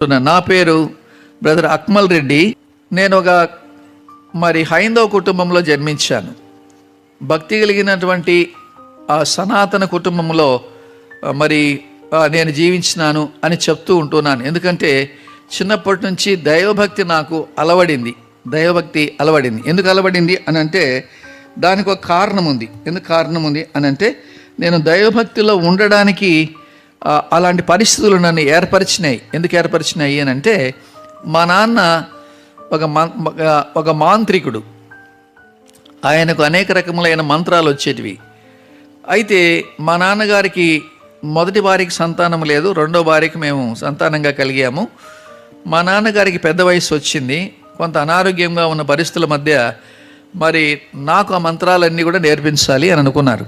నా పేరు బ్రదర్ అక్మల్ రెడ్డి. నేను ఒక హైందవ కుటుంబంలో జన్మించాను. భక్తి కలిగినటువంటి ఆ సనాతన కుటుంబంలో నేను జీవించినాను అని చెప్తూ ఉంటున్నాను. ఎందుకంటే చిన్నప్పటి నుంచి దైవభక్తి నాకు అలవడింది. ఎందుకు అలవడింది అని అంటే దానికి ఒక కారణం ఉంది. ఎందుకు కారణం ఉంది అని అంటే నేను దైవభక్తిలో ఉండడానికి అలాంటి పరిస్థితులు నన్ను ఏర్పరిచినాయి. ఎందుకు ఏర్పరిచినాయి అని అంటే మా నాన్న ఒక మాంత్రికుడు. ఆయనకు అనేక రకములైన మంత్రాలు వచ్చేటివి. అయితే మా నాన్నగారికి మొదటి భార్యకి సంతానం లేదు, రెండో భార్యకి మేము సంతానంగా కలిగాము. మా నాన్నగారికి పెద్ద వయసు వచ్చింది. కొంత అనారోగ్యంగా ఉన్న పరిస్థితుల మధ్య నాకు ఆ మంత్రాలన్నీ కూడా నేర్పించాలి అని అనుకున్నారు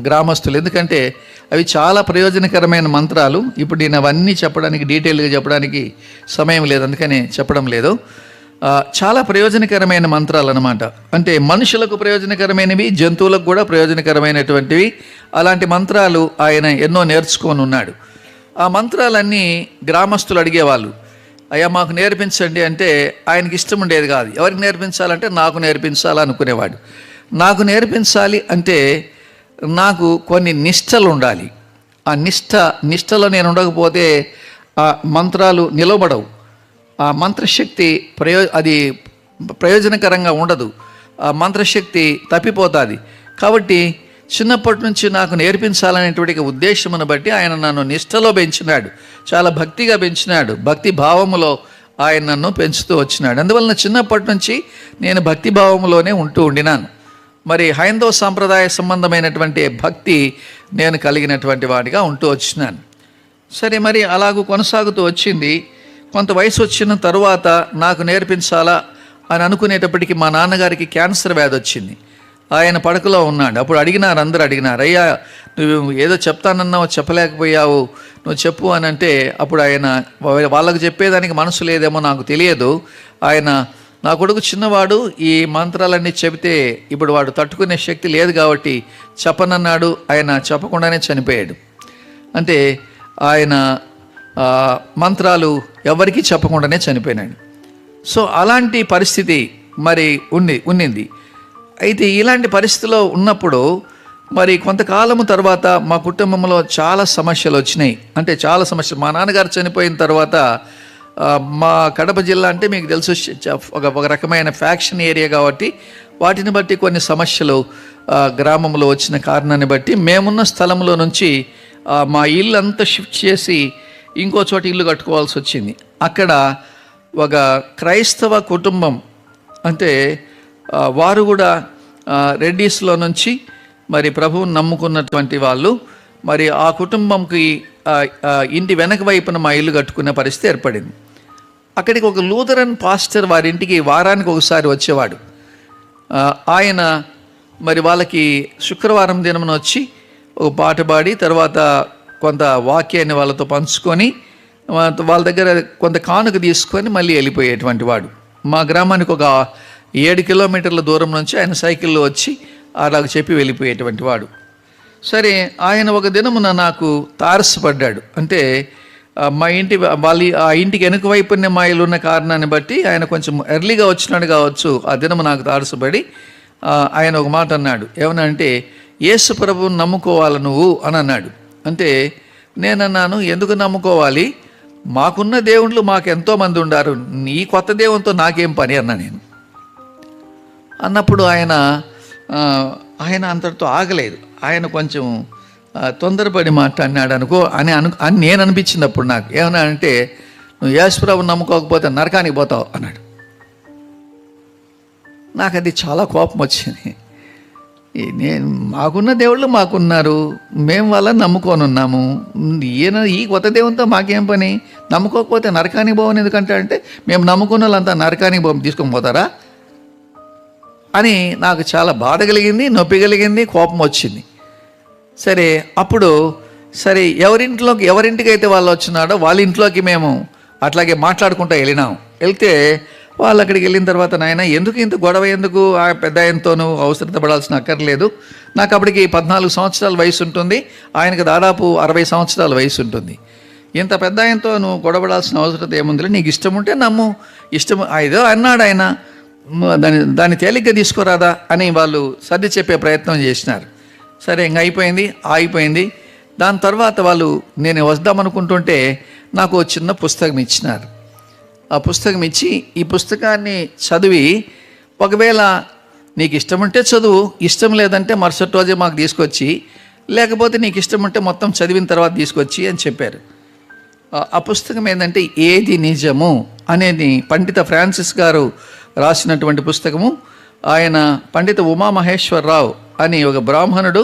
గ్రామస్తులు. ఎందుకంటే అవి చాలా ప్రయోజనకరమైన మంత్రాలు. ఇప్పుడు నేను అవన్నీ చెప్పడానికి డీటెయిల్గా చెప్పడానికి సమయం లేదు, అందుకనే చెప్పడం లేదు. చాలా ప్రయోజనకరమైన మంత్రాలు అన్నమాట. అంటే మనుషులకు ప్రయోజనకరమైనవి, జంతువులకు కూడా ప్రయోజనకరమైనటువంటివి. అలాంటి మంత్రాలు ఆయన ఎన్నో నేర్చుకొని ఉన్నాడు. ఆ మంత్రాలన్నీ గ్రామస్తులు అడిగేవాళ్ళు, అయ్యా మాకు నేర్పించండి అంటే ఆయనకి ఇష్టం ఉండేది కాదు. ఎవరికి నేర్పించాలంటే నాకు నేర్పించాలనుకునేవాడు. నాకు నేర్పించాలి అంటే నాకు కొన్ని నిష్టలు ఉండాలి. ఆ నిష్టలో నేను ఉండకపోతే ఆ మంత్రాలు నిలబడవు. ఆ మంత్రశక్తి అది ప్రయోజనకరంగా ఉండదు. ఆ మంత్రశక్తి తప్పిపోతుంది. కాబట్టి చిన్నప్పటి నుంచి నాకు నేర్పించాలనేటువంటి ఉద్దేశమును బట్టి ఆయన నన్ను నిష్టలో పెంచినాడు, చాలా భక్తిగా పెంచినాడు. భక్తి భావములో ఆయన నన్ను పెంచుతూ వచ్చినాడు. అందువలన చిన్నప్పటి నుంచి నేను భక్తి భావములోనే ఉండినాను. హైందవ సాంప్రదాయ సంబంధమైనటువంటి భక్తి నేను కలిగినటువంటి వాడిగా వచ్చినాను. సరే, అలాగూ కొనసాగుతూ వచ్చింది. కొంత వయసు వచ్చిన తరువాత నాకు నేర్పించాలా అని అనుకునేటప్పటికి మా నాన్నగారికి క్యాన్సర్ వ్యాధి వచ్చింది. ఆయన పడకలో ఉన్నాడు. అప్పుడు అందరూ అడిగినారు, అయ్యా నువ్వు ఏదో చెప్తానన్నావు చెప్పలేకపోయావు, నువ్వు చెప్పు అని అంటే అప్పుడు ఆయన వాళ్ళకు చెప్పేదానికి మనసు లేదేమో నాకు తెలియదు. ఆయన నా కొడుకు చిన్నవాడు, ఈ మంత్రాలన్నీ చెబితే ఇప్పుడు వాడు తట్టుకునే శక్తి లేదు కాబట్టి చెప్పనన్నాడు. ఆయన చెప్పకుండానే చనిపోయాడు. అంటే ఆయన మంత్రాలు ఎవరికీ చెప్పకుండానే చనిపోయినాడు. సో అలాంటి పరిస్థితి ఉన్నింది. అయితే ఇలాంటి పరిస్థితిలో ఉన్నప్పుడు కొంతకాలము తర్వాత మా కుటుంబంలో చాలా సమస్యలు వచ్చినాయి. అంటే చాలా సమస్యలు. మా నాన్నగారు చనిపోయిన తర్వాత మా కడప జిల్లా అంటే మీకు తెలుసు ఒక రకమైన ఫ్యాక్షన్ ఏరియా కాబట్టి వాటిని బట్టి కొన్ని సమస్యలు గ్రామంలో వచ్చిన కారణాన్ని బట్టి మేమున్న స్థలంలో నుంచి మా ఇల్లు అంతా షిఫ్ట్ చేసి ఇంకో చోట ఇల్లు కట్టుకోవాల్సి వచ్చింది. అక్కడ ఒక క్రైస్తవ కుటుంబం, అంటే వారు కూడా రెడ్డీస్లో నుంచి ప్రభువుని నమ్ముకున్నటువంటి వాళ్ళు, ఆ కుటుంబంకి ఇంటి వెనక వైపున మా ఇల్లు కట్టుకునే పరిస్థితి ఏర్పడింది. అక్కడికి ఒక లూథరన్ పాస్టర్ వారింటికి వారానికి ఒకసారి వచ్చేవాడు. ఆయన వాళ్ళకి శుక్రవారం దినమున వచ్చి ఒక పాట పాడి తర్వాత కొంత వాక్యాన్ని వాళ్ళతో పంచుకొని వాళ్ళ దగ్గర కొంత కానుక తీసుకొని మళ్ళీ వెళ్ళిపోయేటువంటి వాడు. మా గ్రామానికి ఒక 7 కిలోమీటర్ల దూరం నుంచి ఆయన సైకిల్లో వచ్చి అలాగ చెప్పి వెళ్ళిపోయేటువంటి వాడు. సరే, ఆయన ఒక దినమున నాకు తారసపడ్డాడు. అంటే మా ఇంటికి వెనుక వైపునే మా ఇల్లు ఉన్న కారణాన్ని బట్టి ఆయన కొంచెం ఎర్లీగా వచ్చినాడు కావచ్చు. ఆ దినము నాకు తారసపడి ఆయన ఒక మాట అన్నాడు. ఏమనంటే, యేసు ప్రభువుని నమ్ముకోవాలి నువ్వు అని అన్నాడు. అంటే నేనన్నాను, ఎందుకు నమ్ముకోవాలి? మాకున్న దేవుళ్ళు మాకు ఎంతోమంది ఉండారు, ఈ కొత్త దేవునితో నాకేం పని అన్నా నేను. అన్నప్పుడు ఆయన అంతటితో ఆగలేదు. ఆయన కొంచెం తొందరపడి మాట్లాడినాడు అని నేను అనిపించింది. అప్పుడు నాకు ఏమన్నా అంటే, నువ్వు యేసు ప్రభువుని నమ్ముకోకపోతే నరకానికి పోతావు అన్నాడు. నాకు అది చాలా కోపం వచ్చింది. మాకున్న దేవుళ్ళు మాకున్నారు, మేము వాళ్ళని నమ్ముకొని ఉన్నాము. ఈ కొత్త దేవునితో మాకేం పని? నమ్ముకోకపోతే నరకానికి పోవని ఎందుకంటే అంటే మేము నమ్ముకున్న వాళ్ళంతా నరకానికి తీసుకొని పోతారా అని నాకు చాలా బాధ కలిగింది, నొప్పి కలిగింది, కోపం వచ్చింది. సరే, అప్పుడు ఎవరింటికి అయితే వాళ్ళు వచ్చినాడో వాళ్ళ ఇంట్లోకి మేము అట్లాగే మాట్లాడుకుంటూ వెళ్తే వాళ్ళు అక్కడికి వెళ్ళిన తర్వాత, నాయన ఎందుకు ఇంత గొడవ, ఎందుకు ఆ పెద్ద ఆయనతోనూ అవసరత పడాల్సిన అక్కర్లేదు. నాకు అప్పటికి 14 సంవత్సరాల వయసు ఉంటుంది, ఆయనకు దాదాపు 60 సంవత్సరాల వయసు ఉంటుంది. ఇంత పెద్ద ఆయనతో నువ్వు గొడవడాల్సిన అవసరం ఏముందిలే, నీకు ఇష్టం ఉంటే నమ్ము, ఇష్టం ఏదో అన్నాడు ఆయన, దాన్ని తేలిగ్గా తీసుకోరాదా అని వాళ్ళు సర్ది చెప్పే ప్రయత్నం చేసినారు. సరే, ఇంక ఆగిపోయింది. దాని తర్వాత వాళ్ళు నేను వద్దామనుకుంటుంటే నాకు ఒక చిన్న పుస్తకం ఇచ్చినారు. ఆ పుస్తకం ఇచ్చి, ఈ పుస్తకాన్ని చదివి, ఒకవేళ నీకు ఇష్టం ఉంటే చదువు, ఇష్టం లేదంటే మరుసటి రోజే మాకు తీసుకొచ్చి, లేకపోతే నీకు ఇష్టం ఉంటే మొత్తం చదివిన తర్వాత తీసుకొచ్చి అని చెప్పారు. ఆ పుస్తకం ఏంటంటే ఏది నిజము అనేది పండిత ఫ్రాన్సిస్ గారు రాసినటువంటి పుస్తకము. ఆయన పండిత ఉమామహేశ్వరరావు అని ఒక బ్రాహ్మణుడు,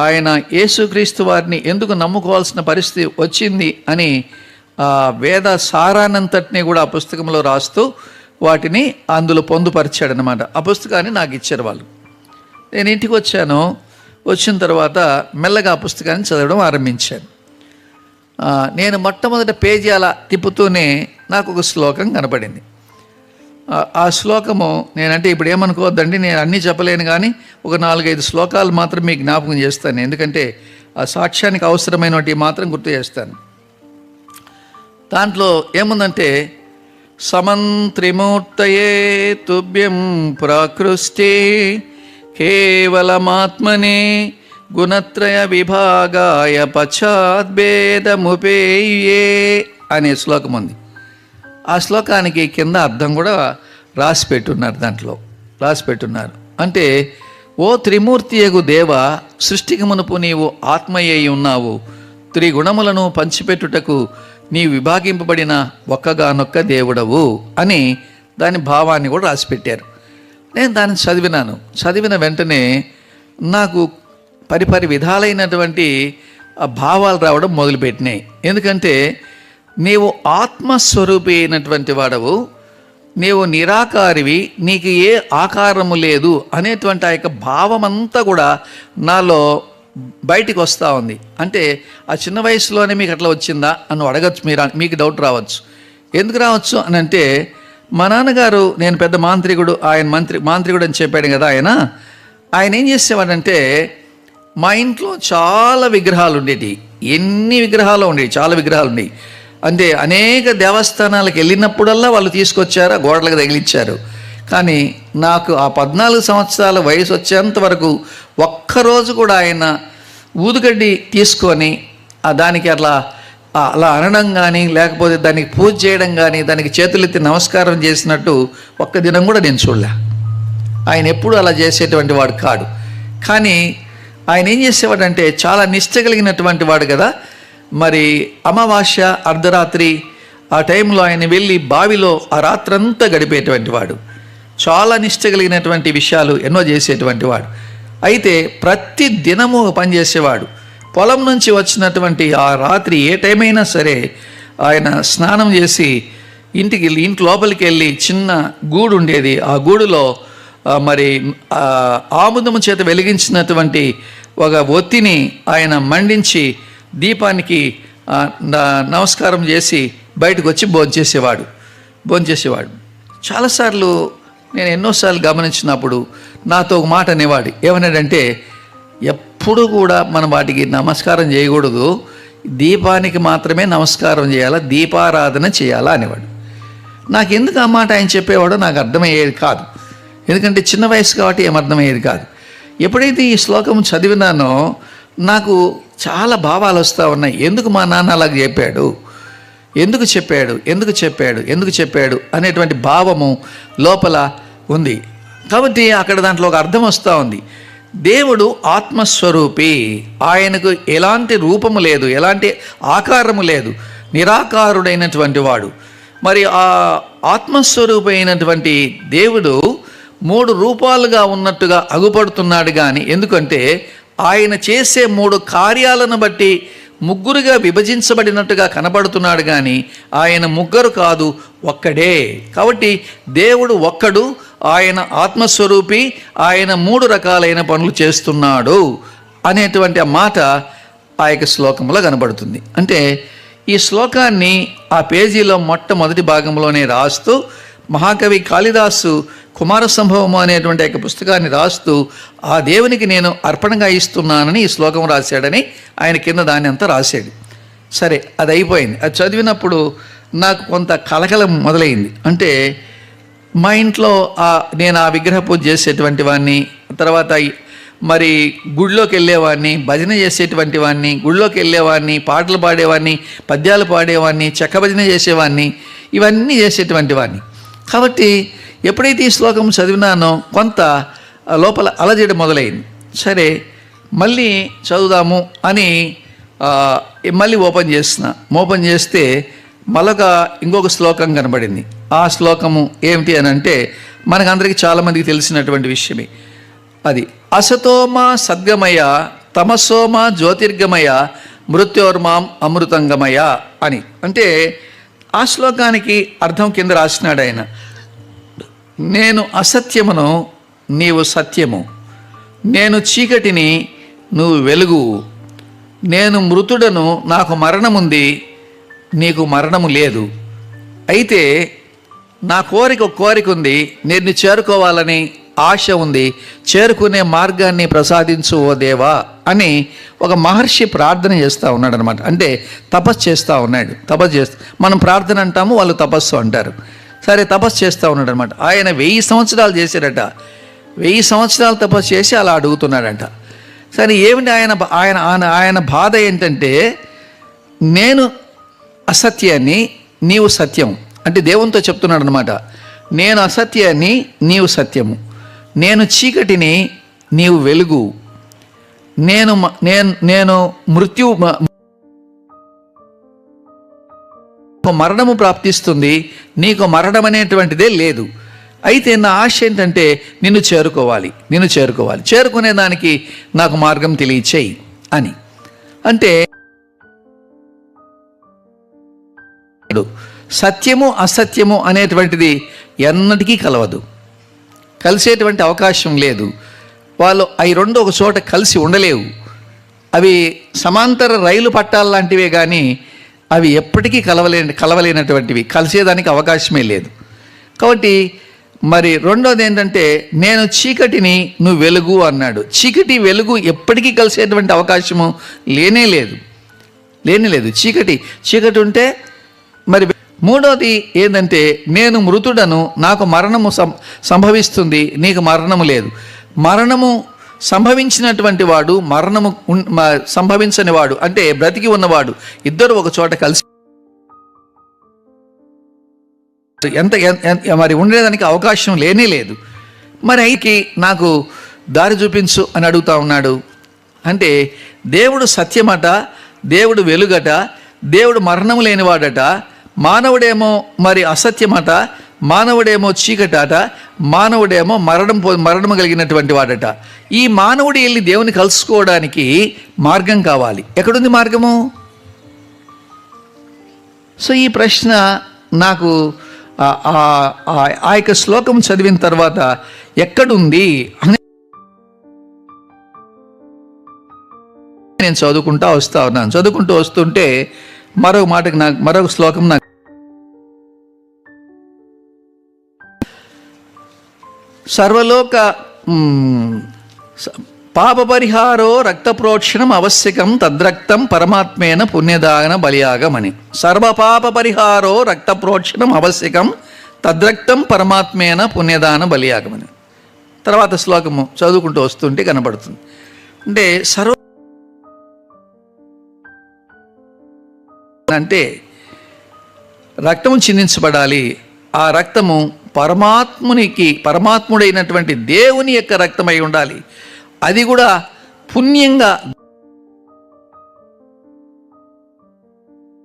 ఆయన యేసుక్రీస్తు వారిని ఎందుకు నమ్ముకోవాల్సిన పరిస్థితి వచ్చింది అని వేద సారానంతటినీ కూడా ఆ పుస్తకంలో రాస్తూ వాటిని అందులో పొందుపరిచాడనమాట. ఆ పుస్తకాన్ని నాకు ఇచ్చారు వాళ్ళు. నేను ఇంటికి వచ్చిన తర్వాత మెల్లగా ఆ పుస్తకాన్ని చదవడం ఆరంభించాను. నేను మొట్టమొదటి పేజీ అలా తిప్పుతూనే నాకు ఒక శ్లోకం కనపడింది. ఆ శ్లోకము నేనంటే ఇప్పుడు ఏమనుకోవద్దండి, నేను అన్నీ చెప్పలేను, కానీ ఒక 4-5 శ్లోకాలు మాత్రం మీకు జ్ఞాపకం చేస్తాను. ఎందుకంటే ఆ సాక్ష్యానికి అవసరమైనవి మాత్రం గుర్తు చేస్తాను. దాంట్లో ఏముందంటే, సమంత్రిమూర్తయే తుభ్యం ప్రాకృష్టే కేవలమాత్మనే గుణత్రయ విభాగాయ పశ్చాద్భేదముపేయే అనే శ్లోకం ఉంది. ఆ శ్లోకానికి కింద అర్థం కూడా రాసి పెట్టున్నారు. అంటే, ఓ త్రిమూర్తియగు దేవ, సృష్టికి మునుపు నీవు ఆత్మయ్యి ఉన్నావు, త్రిగుణములను పంచిపెట్టుటకు నీవు విభాగింపబడిన ఒక్కగానొక్క దేవుడవు అని దాని భావాన్ని కూడా రాసిపెట్టారు. నేను దాన్ని చదివిన వెంటనే నాకు పరిపరి విధాలైనటువంటి భావాలు రావడం మొదలుపెట్టినాయి. ఎందుకంటే, నీవు ఆత్మస్వరూపి అయినటువంటి వాడవు, నీవు నిరాకారివి, నీకు ఏ ఆకారము లేదు అనేటువంటి ఆ యొక్క భావం అంతా కూడా నాలో బయటికి వస్తూ ఉంది. అంటే ఆ చిన్న వయసులోనే మీకు అట్లా వచ్చిందా అని అడగచ్చు, మీకు డౌట్ రావచ్చు. ఎందుకు రావచ్చు అని అంటే, మా నాన్నగారు, నేను పెద్ద మాంత్రికుడు, ఆయన మాంత్రికుడు అని చెప్పాడు కదా, ఆయన ఏం చేసేవాడంటే, మా ఇంట్లో చాలా విగ్రహాలు ఉండేవి. ఎన్ని విగ్రహాలు ఉండేవి, చాలా విగ్రహాలు ఉండేవి. అంటే అనేక దేవస్థానాలకు వెళ్ళినప్పుడల్లా వాళ్ళు తీసుకొచ్చారు, ఆ గోడలకు తగిలిచ్చారు. కానీ నాకు ఆ 14 సంవత్సరాల వయసు వచ్చేంత వరకు ఒక్కరోజు కూడా ఆయన ఊదుగడ్డి తీసుకొని దానికి అలా అనడం కానీ, లేకపోతే దానికి పూజ చేయడం కానీ, దానికి చేతులెత్తి నమస్కారం చేసినట్టు ఒక్క దినం కూడా నేను చూడలే. ఆయన ఎప్పుడు అలా చేసేటువంటి వాడు కాడు. కానీ ఆయన ఏం చేసేవాడంటే, చాలా నిష్ట కలిగినటువంటి వాడు కదా. మరి అమావాస్య అర్ధరాత్రి ఆ టైంలో ఆయన వెళ్ళి బావిలో ఆ రాత్రంతా గడిపేటువంటి వాడు. చాలా నిష్ట కలిగినటువంటి విషయాలు ఎన్నో చేసేటువంటి వాడు. అయితే ప్రతి దినము పని చేసేవాడు. పొలం నుంచి వచ్చినటువంటి ఆ రాత్రి ఏ టైం అయినా సరే ఆయన స్నానం చేసి ఇంటి లోపలికి వెళ్ళి చిన్న గూడు ఉండేది. ఆ గూడులో మరి ఆముదము చేత వెలిగించినటువంటి ఒక ఒత్తిని ఆయన మండించి దీపానికి నమస్కారం చేసి బయటకు వచ్చి భోంచేసేవాడు. చాలాసార్లు నేను ఎన్నోసార్లు గమనించినప్పుడు నాతో ఒక మాట అనేవాడు. ఏమన్నాడంటే, ఎప్పుడు కూడా మనం వాటికి నమస్కారం చేయకూడదు, దీపానికి మాత్రమే నమస్కారం చేయాలా, దీపారాధన చేయాలా అనేవాడు. నాకెందుకు ఆ మాట ఆయన చెప్పేవాడో నాకు అర్థమయ్యేది కాదు. ఎందుకంటే చిన్న వయసు కాబట్టి ఏం అర్థమయ్యేది కాదు. ఎప్పుడైతే ఈ శ్లోకం చదివినానో నాకు చాలా భావాలు వస్తూ ఉన్నాయి. ఎందుకు మా నాన్న అలాగ చెప్పాడు, ఎందుకు చెప్పాడు అనేటువంటి భావము లోపల ఉంది. కాబట్టి అక్కడ దాంట్లో ఒక అర్థం వస్తూ ఉంది. దేవుడు ఆత్మస్వరూపి, ఆయనకు ఎలాంటి రూపము లేదు, ఎలాంటి ఆకారము లేదు, నిరాకారుడైనటువంటి వాడు. మరి ఆ ఆత్మస్వరూపి అయినటువంటి దేవుడు 3 రూపాలుగా ఉన్నట్టుగా అగుపడుతున్నాడు. కానీ ఎందుకంటే ఆయన చేసే 3 కార్యాలను బట్టి 3గా విభజించబడినట్టుగా కనబడుతున్నాడు. కానీ ఆయన 3 కాదు, ఒక్కడే. కాబట్టి దేవుడు ఒక్కడు, ఆయన ఆత్మస్వరూపి, ఆయన 3 రకాలైన పనులు చేస్తున్నాడు అనేటువంటి ఆ మాట ఆ యొక్క శ్లోకంలో కనబడుతుంది. అంటే ఈ శ్లోకాన్ని ఆ పేజీలో మొట్టమొదటి భాగంలోనే రాస్తూ మహాకవి కాళిదాసు కుమార సంభవము అనేటువంటి యొక్క పుస్తకాన్ని రాస్తూ ఆ దేవునికి నేను అర్పణగా ఇస్తున్నానని ఈ శ్లోకం రాశాడని ఆయన కింద దాన్ని అంతా రాశాడు. సరే, అది అయిపోయింది. అది చదివినప్పుడు నాకు కొంత కలకలం మొదలైంది. అంటే మా ఇంట్లో నేను ఆ విగ్రహ పూజ చేసేటువంటి వాడిని, తర్వాత మరి గుడిలోకి వెళ్ళేవాడిని, భజన చేసేటువంటి వాడిని, గుడిలోకి వెళ్ళేవాడిని, పాటలు పాడేవాడిని, పద్యాలు పాడేవాడిని, చెక్క భజన చేసేవాడిని, ఇవన్నీ చేసేటువంటి వాడిని. కాబట్టి ఎప్పుడైతే ఈ శ్లోకం చదివినానో కొంత లోపల అలజడి మొదలైంది. సరే, మళ్ళీ చదువుదాము అని మళ్ళీ ఓపెన్ చేస్తే మళ్ళొక ఇంకొక శ్లోకం కనబడింది. ఆ శ్లోకము ఏమిటి అని అంటే మనకందరికీ చాలామందికి తెలిసినటువంటి విషయమే. అది అసతోమా సద్గమయ తమసోమా జ్యోతిర్గమయ మృత్యోర్మాం అమృతంగమయ అని. అంటే ఆ శ్లోకానికి అర్థం కింద రాసినాడు ఆయన, నేను అసత్యమును నీవు సత్యము, నేను చీకటిని నువ్వు వెలుగు, నేను మృతుడను నాకు మరణముంది నీకు మరణము లేదు. అయితే నా కోరిక ఉంది, నేను చేరుకోవాలని ఆశ ఉంది, చేరుకునే మార్గాన్ని ప్రసాదించు ఓ దేవా అని ఒక మహర్షి ప్రార్థన చేస్తూ ఉన్నాడు అనమాట. అంటే తపస్సు చేస్తూ ఉన్నాడు. మనం ప్రార్థన అంటాము, వాళ్ళు తపస్సు అంటారు. సరే, తపస్సు చేస్తూ ఉన్నాడు అనమాట. ఆయన 1000 సంవత్సరాలు చేశాడట. 1000 సంవత్సరాలు తపస్సు చేసి అలా అడుగుతున్నాడంట. సరే, ఏమిటి ఆయన బాధ ఏంటంటే, నేను అసత్యాన్ని నీవు సత్యం. అంటే దేవునితో చెప్తున్నాడు అనమాట, నేను అసత్యాన్ని నీవు సత్యము, నేను చీకటిని నీవు వెలుగు, నేను మరణము ప్రాప్తిస్తుంది, నీకు మరణం అనేటువంటిదే లేదు. అయితే నా ఆశ ఏంటంటే నిన్ను చేరుకోవాలి, చేరుకునే దానికి నాకు మార్గం తెలియచేయి అని. అంటే సత్యము అసత్యము అనేటువంటిది ఎన్నటికీ కలవదు, కలిసేటువంటి అవకాశం లేదు. వాళ్ళు అవి రెండు ఒక చోట కలిసి ఉండలేవు. అవి సమాంతర రైలు పట్టాల లాంటివే కానీ అవి ఎప్పటికీ కలవలేనటువంటివి, కలిసేదానికి అవకాశమే లేదు. కాబట్టి మరి రెండోది ఏంటంటే, నేను చీకటిని నువ్వు వెలుగు అన్నాడు. చీకటి వెలుగు ఎప్పటికీ కలిసేటువంటి అవకాశము లేనే లేదు. చీకటి ఉంటే మరి. మూడోది ఏంటంటే, నేను మృతుడను నాకు మరణము సంభవిస్తుంది, నీకు మరణము లేదు. మరణము సంభవించినటువంటి వాడు, మరణము సంభవించని వాడు అంటే బ్రతికి ఉన్నవాడు, ఇద్దరు ఒక చోట కలిసి మరి ఉండేదానికి అవకాశం లేనే లేదు. మరి అయితే నాకు దారి చూపించు అని అడుగుతా ఉన్నాడు. అంటే దేవుడు సత్యమట, దేవుడు వెలుగట, దేవుడు మరణము లేనివాడట, మానవుడేమో మరి అసత్యమట, మానవుడేమో చీకటట, మానవుడేమో మరణము కలిగినటువంటి వాడట. ఈ మానవుడు వెళ్ళి దేవుని కలుసుకోవడానికి మార్గం కావాలి. ఎక్కడుంది మార్గము? సో ఈ ప్రశ్న నాకు ఆ యొక్క శ్లోకం చదివిన తర్వాత ఎక్కడుంది అని నేను చదువుకుంటూ వస్తుంటే మరొక శ్లోకం నాకు సర్వలోక పాప పరిహారో రక్త ప్రోక్షణం ఆవశ్యకం తద్రక్తం పరమాత్మేన పుణ్యదాన బలియాగమని. సర్వపాప పరిహారో రక్త ప్రోక్షణం ఆవశ్యకం తద్రక్తం పరమాత్మేన పుణ్యదాన బలియాగమని. తర్వాత శ్లోకము చదువుకుంటూ వస్తుంటే కనబడుతుంది. అంటే అంటే రక్తము చిందించబడాలి. ఆ రక్తము పరమాత్ముడైనటువంటి దేవుని యొక్క రక్తమై ఉండాలి. అది కూడా పుణ్యంగా.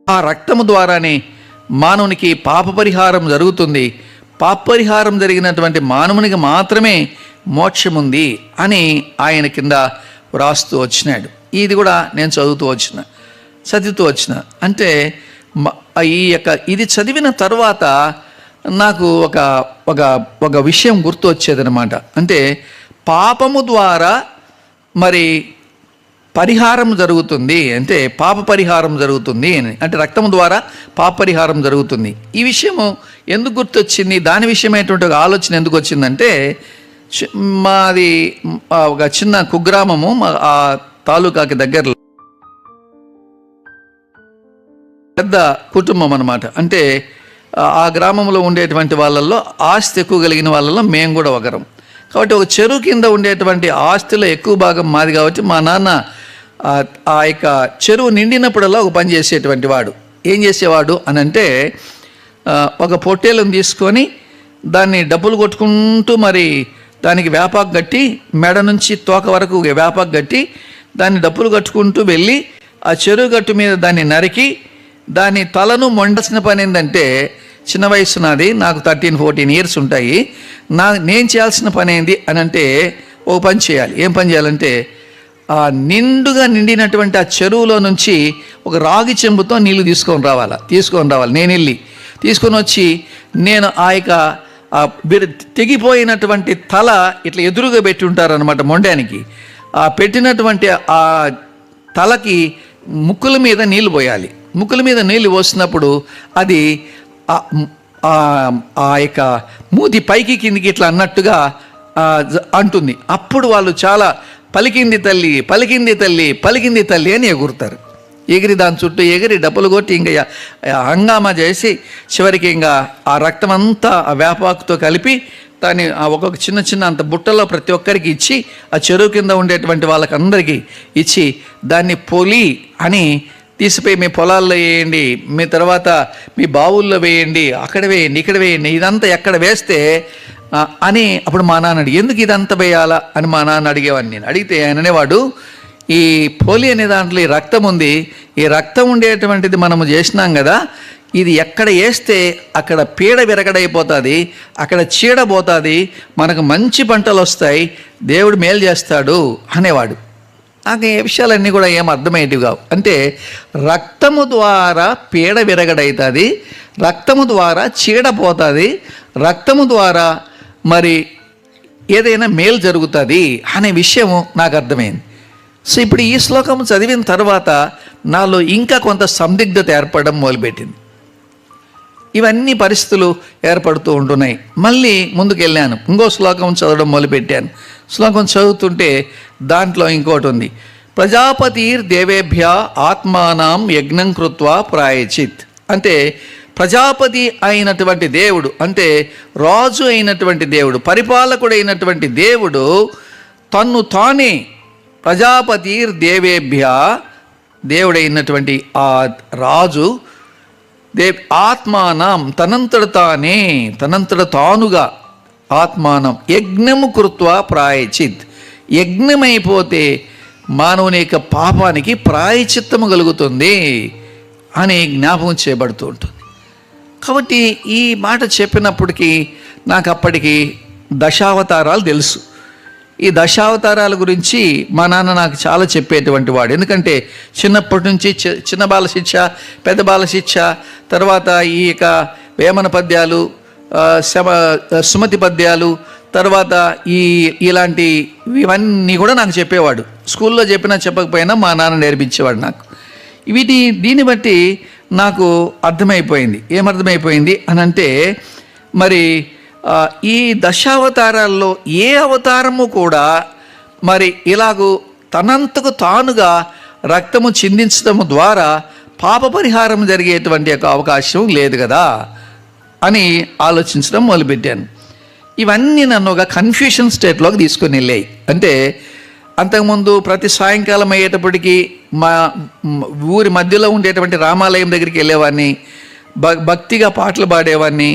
ఆ రక్తము ద్వారానే మానవునికి పాప పరిహారం జరుగుతుంది. పాప పరిహారం జరిగినటువంటి మానవునికి మాత్రమే మోక్షం ఉంది అని ఆయన కింద వ్రాస్తూ వచ్చినాడు. ఇది కూడా నేను చదువుతూ వచ్చిన. అంటే ఇది చదివిన తర్వాత నాకు ఒక విషయం గుర్తు వచ్చేదనమాట. అంటే పాపము ద్వారా మరి పరిహారం జరుగుతుంది, అంటే పాప పరిహారం జరుగుతుంది అంటే రక్తము ద్వారా పాప పరిహారం జరుగుతుంది. ఈ విషయము ఎందుకు గుర్తొచ్చింది, దాని విషయమైనటువంటి ఒక ఆలోచన ఎందుకు వచ్చిందంటే, మాది ఒక చిన్న కుగ్రామము, ఆ తాలూకాకి దగ్గరలో పెద్ద కుటుంబం అన్నమాట. అంటే ఆ గ్రామంలో ఉండేటువంటి వాళ్ళల్లో ఆస్తి ఎక్కువ కలిగిన వాళ్ళల్లో మేము కూడా ఒకరం. కాబట్టి ఒక చెరువు కింద ఉండేటువంటి ఆస్తిలో ఎక్కువ భాగం మాది. కాబట్టి మా నాన్న ఆ యొక్క చెరువు నిండినప్పుడల్లా ఒక పని చేసేటువంటి వాడు. ఏం చేసేవాడు అని అంటే, ఒక పొట్టేలను తీసుకొని దాన్ని డబ్బులు కొట్టుకుంటూ మరి దానికి వేపాకు కట్టి, మెడ నుంచి తోక వరకు వేపాకు కట్టి దాన్ని డబ్బులు కట్టుకుంటూ వెళ్ళి ఆ చెరువు గట్టు మీద దాన్ని నరికి దాని తలను మొండాల్సిన పని ఏంటంటే, చిన్న వయసు నాది, నాకు 13-14 ఇయర్స్ ఉంటాయి. నేను చేయాల్సిన పని ఏంది అని అంటే, ఓ పని చేయాలి. ఏం పని చేయాలంటే, ఆ నిండుగా నిండినటువంటి ఆ చెరువులో నుంచి ఒక రాగి చెంబుతో నీళ్లు తీసుకొని రావాలి. నేను వెళ్ళి తీసుకొని వచ్చి నేను ఆ యొక్క తెగిపోయినటువంటి తల ఇట్లా ఎదురుగా పెట్టి ఉంటారనమాట మొండానికి. ఆ పెట్టినటువంటి ఆ తలకి ముక్కుల మీద నీళ్ళు పోయాలి. ముక్కుల మీద నీళ్ళు పోసినప్పుడు అది ఆ యొక్క మూతి పైకి కిందికి ఇట్లా అన్నట్టుగా అంటుంది. అప్పుడు వాళ్ళు చాలా పలికింది తల్లి, పలికింది తల్లి, పలికింది తల్లి అని ఎగురుతారు. ఎగిరి దాని చుట్టూ ఎగిరి డబ్బులు కొట్టి ఇంకా హంగామా చేసి చివరికి ఇంకా ఆ రక్తం అంతా ఆ వేపాకుతో కలిపి దాన్ని ఒక్కొక్క చిన్న చిన్న అంత బుట్టలో ప్రతి ఒక్కరికి ఇచ్చి, ఆ చెరువు కింద ఉండేటువంటి వాళ్ళకందరికీ ఇచ్చి, దాన్ని పొలి అని తీసిపోయి మీ పొలాల్లో వేయండి, మీ తర్వాత మీ బావుల్లో వేయండి, అక్కడ వేయండి, ఇక్కడ వేయండి, ఇదంతా ఎక్కడ వేస్తే అని. అప్పుడు మా నాన్న ఎందుకు ఇదంతా వేయాలా అని మా నాన్న అడిగేవాడిని. నేను అడిగితే ఆయన అనేవాడు, ఈ పోలి అనే దాంట్లో ఈ రక్తం ఉంది, ఈ రక్తం ఉండేటువంటిది మనము చేసినాం కదా, ఇది ఎక్కడ వేస్తే అక్కడ పీడ విరగడైపోతుంది, అక్కడ చీడపోతుంది, మనకు మంచి పంటలు వస్తాయి, దేవుడు మేలు చేస్తాడు అనేవాడు. నాకు ఏ విషయాలన్నీ కూడా ఏం అర్థమయ్యేటివి కావు. అంటే రక్తము ద్వారా పీడ విరగడవుతుంది, రక్తము ద్వారా చీడపోతుంది, రక్తము ద్వారా మరి ఏదైనా మేలు జరుగుతుంది అనే విషయము నాకు అర్థమైంది. సో ఇప్పుడు ఈ శ్లోకం చదివిన తర్వాత నాలో ఇంకా కొంత సందిగ్ధత ఏర్పడడం మొదలుపెట్టింది. ఇవన్నీ పరిస్థితులు ఏర్పడుతూ ఉంటున్నాయి. మళ్ళీ ముందుకు వెళ్ళాను, ఇంకో శ్లోకం చదవడం మొదలుపెట్టాను. శ్లోకం చదువుతుంటే దాంట్లో ఇంకోటి ఉంది, ప్రజాపతిర్దేవేభ్య ఆత్మానం యజ్ఞం కృత్వా ప్రాయచిత్. అంటే ప్రజాపతి అయినటువంటి దేవుడు, అంటే రాజు అయినటువంటి దేవుడు, పరిపాలకుడు అయినటువంటి దేవుడు తన్ను తానే ప్రజాపతిర్దేవేభ్య, దేవుడైనటువంటి ఆ రాజు ఆత్మానం తనంతట తానుగా ఆత్మానం యజ్ఞము కృత్వా ప్రాయచిత్. యజ్ఞమైపోతే మానవుని యొక్క పాపానికి ప్రాయచిత్తము కలుగుతుంది అని జ్ఞాపకం చేయబడుతూ ఉంటుంది. కాబట్టి ఈ మాట చెప్పినప్పటికీ నాకు అప్పటికి దశావతారాలు తెలుసు. ఈ దశావతారాల గురించి మా నాన్న నాకు చాలా చెప్పేటువంటి వాడు. ఎందుకంటే చిన్నప్పటి నుంచి చిన్న బాల శిక్ష, పెద్ద బాల శిక్ష, తర్వాత ఈ యొక్క వేమన పద్యాలు, సుమతి పద్యాలు, తర్వాత ఇలాంటి ఇవన్నీ కూడా నాకు చెప్పేవాడు. స్కూల్లో చెప్పినా చెప్పకపోయినా మా నాన్న నేర్పించేవాడు నాకు. దీన్ని బట్టి నాకు అర్థమైపోయింది. ఏమర్థమైపోయింది అని అంటే, మరి ఈ దశావతారాల్లో ఏ అవతారము కూడా మరి ఇలాగూ తనంతకు తానుగా రక్తము చిందించడం ద్వారా పాప పరిహారం జరిగేటువంటి ఒక అవకాశం లేదు కదా అని ఆలోచించడం మొదలుపెట్టాను. ఇవన్నీ నన్ను ఒక కన్ఫ్యూషన్ స్టేట్లోకి తీసుకొని వెళ్ళాయి. అంటే అంతకుముందు ప్రతి సాయంకాలం అయ్యేటప్పటికీ మా ఊరి మధ్యలో ఉండేటువంటి రామాలయం దగ్గరికి వెళ్ళేవాడిని, భక్తిగా పాటలు పాడేవాడిని,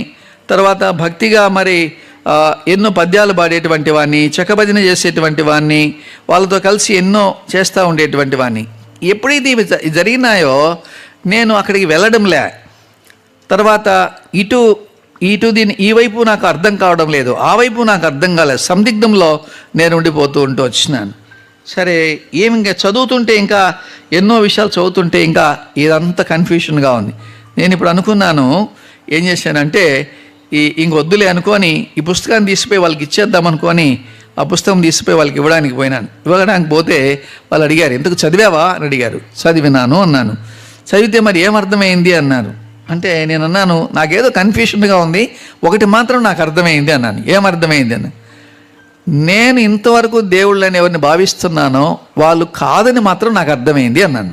తర్వాత భక్తిగా మరి ఎన్నో పద్యాలు పాడేటువంటి వాడిని, చక్కభజన చేసేటువంటి వాడిని, వాళ్ళతో కలిసి ఎన్నో చేస్తూ ఉండేటువంటి వాడిని. ఎప్పుడైతే ఇవి జరిగినాయో నేను అక్కడికి వెళ్ళడంలే. తర్వాత ఇటు ఈ వైపు నాకు అర్థం కావడం లేదు, ఆ వైపు నాకు అర్థం కాలేదు, సందిగ్ధంలో నేను ఉండిపోతూ వచ్చినాను. సరే, ఇంకా చదువుతుంటే ఇంకా ఎన్నో విషయాలు చదువుతుంటే ఇంకా ఇదంతా కన్ఫ్యూషన్గా ఉంది. నేను ఇప్పుడు అనుకున్నాను, ఏం చేశానంటే ఇంకొద్దులే అనుకొని ఈ పుస్తకాన్ని తీసిపోయి వాళ్ళకి ఇచ్చేద్దాం అనుకొని ఆ పుస్తకం తీసిపోయి వాళ్ళకి ఇవ్వడానికి పోతే వాళ్ళు అడిగారు, ఎందుకు చదివావా అని అడిగారు. చదివినాను అన్నాను. చదివితే మరి ఏమర్థమైంది అన్నారు. అంటే నేను అన్నాను, నాకేదో కన్ఫ్యూషన్గా ఉంది, ఒకటి మాత్రం నాకు అర్థమైంది అన్నాను. ఏమర్థమైంది అన్న, నేను ఇంతవరకు దేవుళ్ళని ఎవరిని భావిస్తున్నానో వాళ్ళు కాదని మాత్రం నాకు అర్థమైంది అన్నాను.